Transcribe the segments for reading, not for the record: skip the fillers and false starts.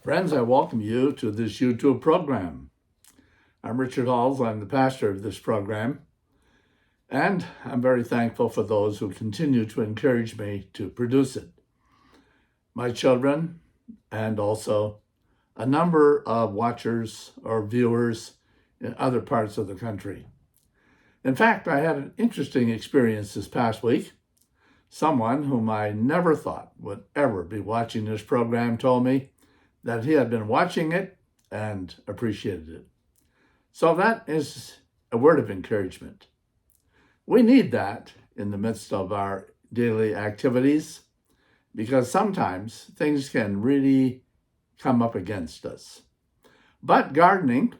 Friends, I welcome you to this YouTube program. I'm Richard Halls. I'm the pastor of this program, and I'm very thankful for those who continue to encourage me to produce it. My children, and also a number of watchers or viewers in other parts of the country. In fact, I had an interesting experience this past week. Someone whom I never thought would ever be watching this program told me that he had been watching it and appreciated it. So that is a word of encouragement. We need that in the midst of our daily activities because sometimes things can really come up against us. But gardening,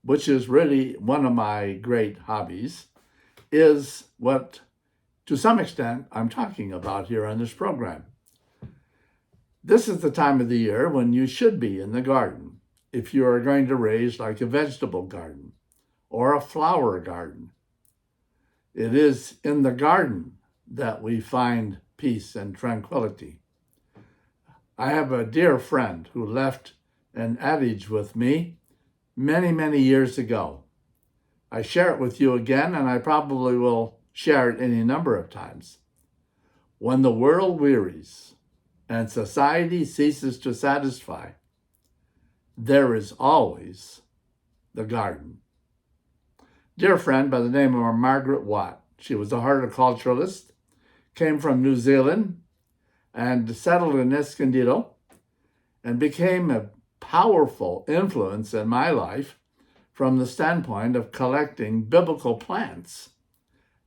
which is really one of my great hobbies, is what, to some extent, I'm talking about here on this program. This is the time of the year when you should be in the garden if you are going to raise like a vegetable garden or a flower garden. It is in the garden that we find peace and tranquility. I have a dear friend who left an adage with me many, many years ago. I share it with you again, and I probably will share it any number of times. When the world wearies and society ceases to satisfy, there is always the garden. Dear friend by the name of Margaret Watt. She was a horticulturalist, came from New Zealand, and settled in Escondido, and became a powerful influence in my life from the standpoint of collecting biblical plants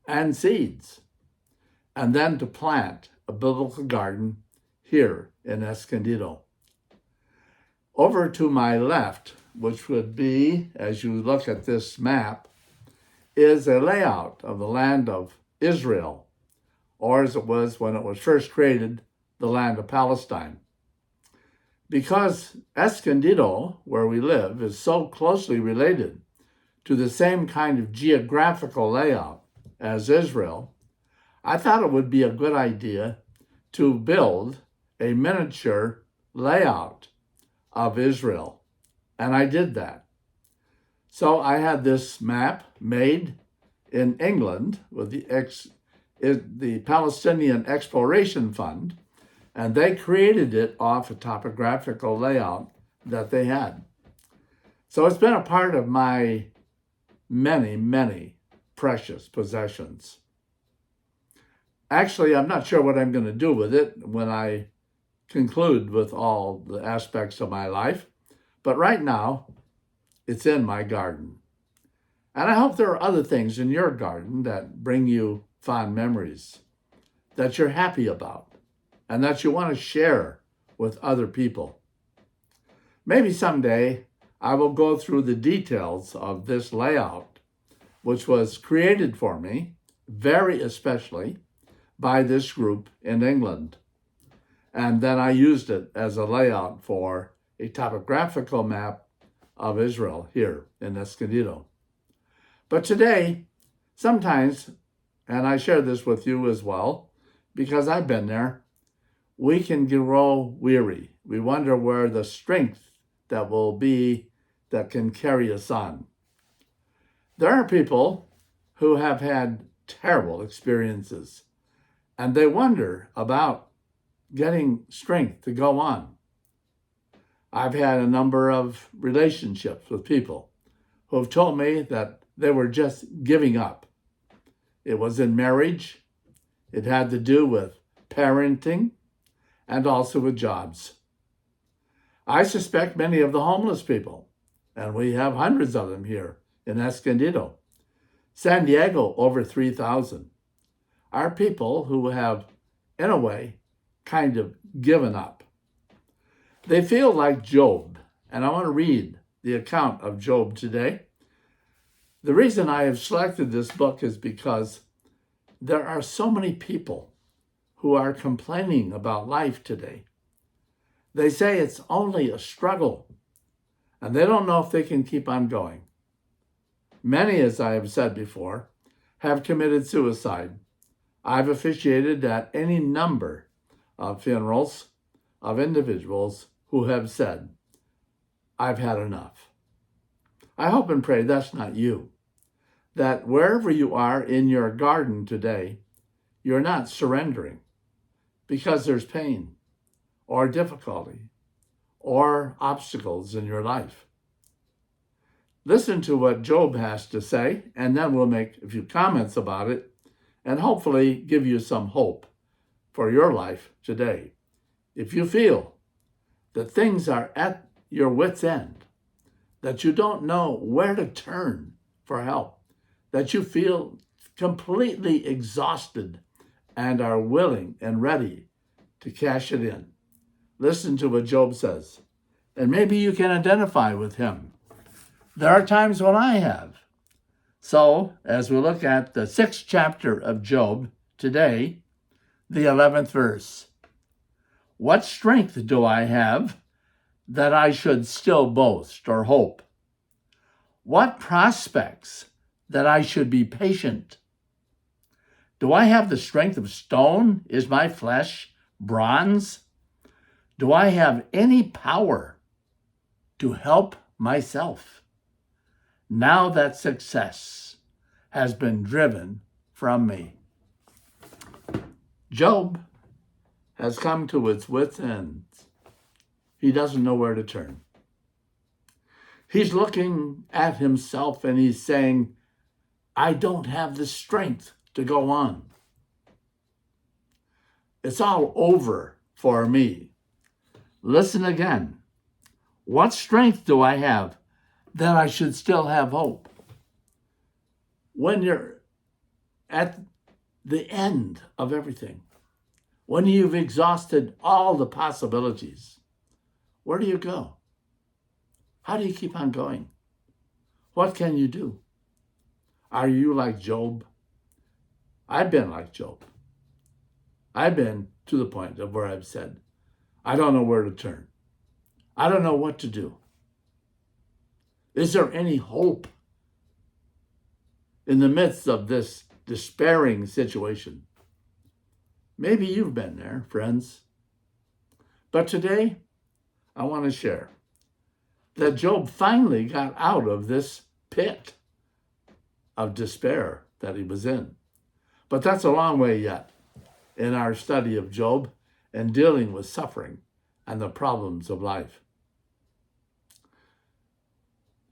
and seeds, and then to plant a biblical garden here in Escondido. Over to my left, which would be, as you look at this map, is a layout of the land of Israel, or as it was when it was first created, the land of Palestine. Because Escondido, where we live, is so closely related to the same kind of geographical layout as Israel, I thought it would be a good idea to build a miniature layout of Israel. And I did that. So I had this map made in England with the Palestinian Exploration Fund, and they created it off a topographical layout that they had. So it's been a part of my many, many precious possessions. Actually, I'm not sure what I'm going to do with it when I conclude with all the aspects of my life, but right now, it's in my garden. And I hope there are other things in your garden that bring you fond memories, that you're happy about, and that you want to share with other people. Maybe someday I will go through the details of this layout, which was created for me, very especially, by this group in England. And then I used it as a layout for a topographical map of Israel here in Escondido. But today, sometimes, and I share this with you as well, because I've been there, we can grow weary. We wonder where the strength that will be that can carry us on. There are people who have had terrible experiences, and they wonder about getting strength to go on. I've had a number of relationships with people who have told me that they were just giving up. It was in marriage, it had to do with parenting, and also with jobs. I suspect many of the homeless people, and we have hundreds of them here in Escondido. San Diego, over 3,000, are people who have, in a way, kind of given up. They feel like Job, and I want to read the account of Job today. The reason I have selected this book is because there are so many people who are complaining about life today. They say it's only a struggle, and they don't know if they can keep on going. Many, as I have said before, have committed suicide. I've officiated at any number of funerals of individuals who have said I've had enough. I hope and pray that's not you. That wherever you are in your garden today, you're not surrendering because there's pain or difficulty or obstacles in your life. Listen to what Job has to say, and then we'll make a few comments about it and hopefully give you some hope for your life today. If you feel that things are at your wit's end, that you don't know where to turn for help, that you feel completely exhausted and are willing and ready to cash it in, listen to what Job says, and maybe you can identify with him. There are times when I have. So, as we look at the 6th chapter of Job today, the 11th verse, what strength do I have that I should still boast or hope? What prospects that I should be patient? Do I have the strength of stone? Is my flesh bronze? Do I have any power to help myself now that success has been driven from me? Job has come to his wit's end. He doesn't know where to turn. He's looking at himself and he's saying, I don't have the strength to go on. It's all over for me. Listen again. What strength do I have that I should still have hope? When you're at the end of everything, when you've exhausted all the possibilities, where do you go? How do you keep on going? What can you do? Are you like Job? I've been like Job. I've been to the point of where I've said, I don't know where to turn. I don't know what to do. Is there any hope in the midst of this despairing situation? Maybe you've been there, friends. But today, I want to share that Job finally got out of this pit of despair that he was in. But that's a long way yet in our study of Job and dealing with suffering and the problems of life.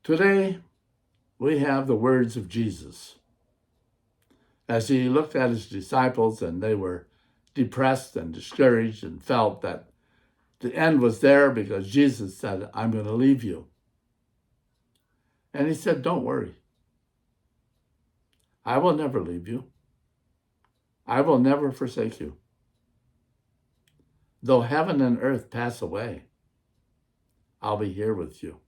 Today, we have the words of Jesus. As he looked at his disciples and they were depressed and discouraged and felt that the end was there because Jesus said, I'm going to leave you. And he said, don't worry. I will never leave you. I will never forsake you. Though heaven and earth pass away, I'll be here with you.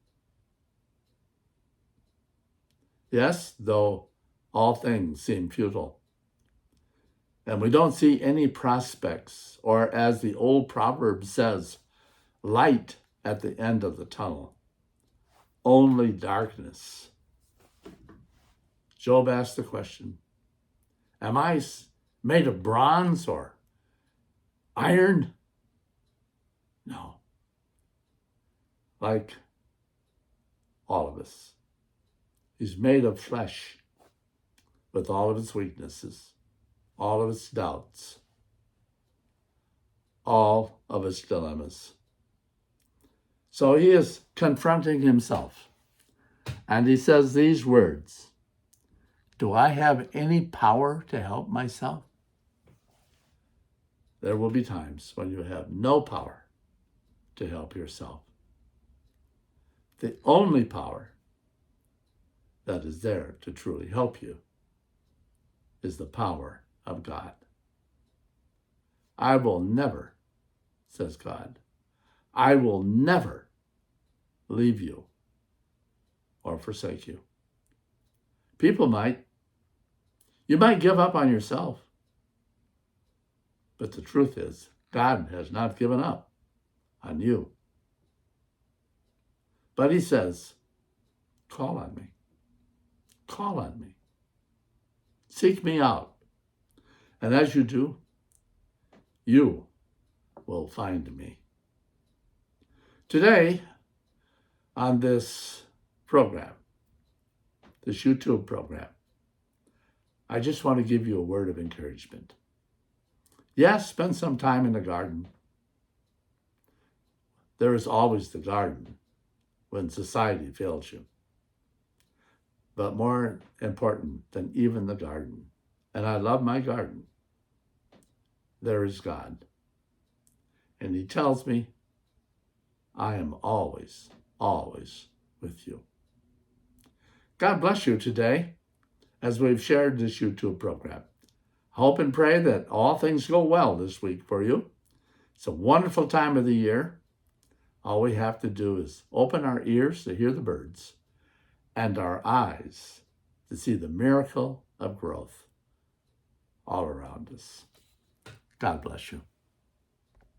Yes, though all things seem futile, and we don't see any prospects, or as the old proverb says, light at the end of the tunnel, only darkness. Job asked the question, am I made of bronze or iron? No. Like all of us, he's made of flesh with all of its weaknesses, all of its doubts, all of its dilemmas. So he is confronting himself, and he says these words, do I have any power to help myself? There will be times when you have no power to help yourself. The only power that is there to truly help you is the power of God. I will never, says God, I will never leave you or forsake you. People might. You might give up on yourself. But the truth is, God has not given up on you. But he says, call on me. Call on me. Seek me out. And as you do, you will find me. Today, on this program, this YouTube program, I just want to give you a word of encouragement. Yes, spend some time in the garden. There is always the garden when society fails you. But more important than even the garden, and I love my garden, there is God. And he tells me, I am always, always with you. God bless you today as we've shared this YouTube program. I hope and pray that all things go well this week for you. It's a wonderful time of the year. All we have to do is open our ears to hear the birds and our eyes to see the miracle of growth all around us. God bless you.